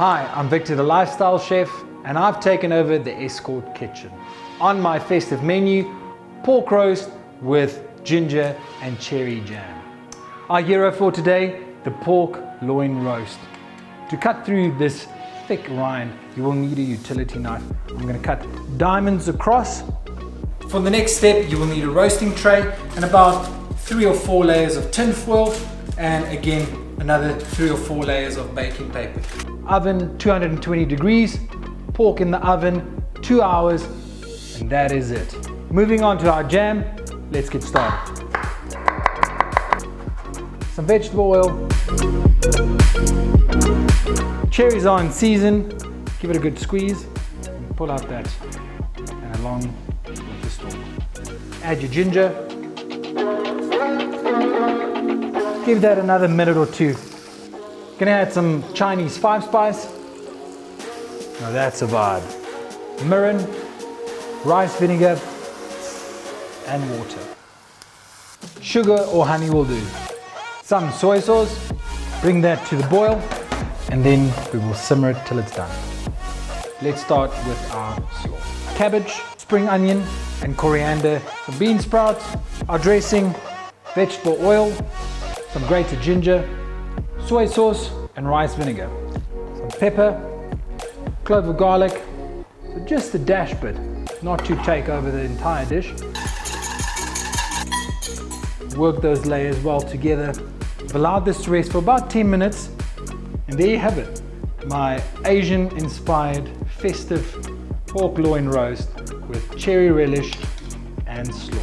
Hi, I'm Victor, the lifestyle chef, and I've taken over the Eskort kitchen. On my festive menu, pork roast with ginger and cherry jam. Our hero for today, the pork loin roast. To cut through this thick rind, you will need a utility knife. I'm going to cut diamonds across. For the next step, you will need a roasting tray and about 3 or 4 layers of tin foil, and again, another 3 or 4 layers of baking paper. Oven 220 degrees, pork in the oven 2 hours, and that is it. Moving on to our jam, let's get started. Some vegetable oil. Cherries are in season, give it a good squeeze, and pull out that, and along with the stalk. Add your ginger. Give that another minute or two. Gonna add some Chinese 5-spice. Now that's a vibe. Mirin, rice vinegar, and water. Sugar or honey will do. Some soy sauce. Bring that to the boil, and then we will simmer it till it's done. Let's start with our slaw. Cabbage, spring onion, and coriander. Some bean sprouts, our dressing, vegetable oil, some grated ginger, soy sauce and rice vinegar, some pepper, clove of garlic, so just a dash bit, not to take over the entire dish. Work those layers well together. I've allowed this to rest for about 10 minutes, and there you have it, my Asian inspired festive pork loin roast with cherry relish and slaw.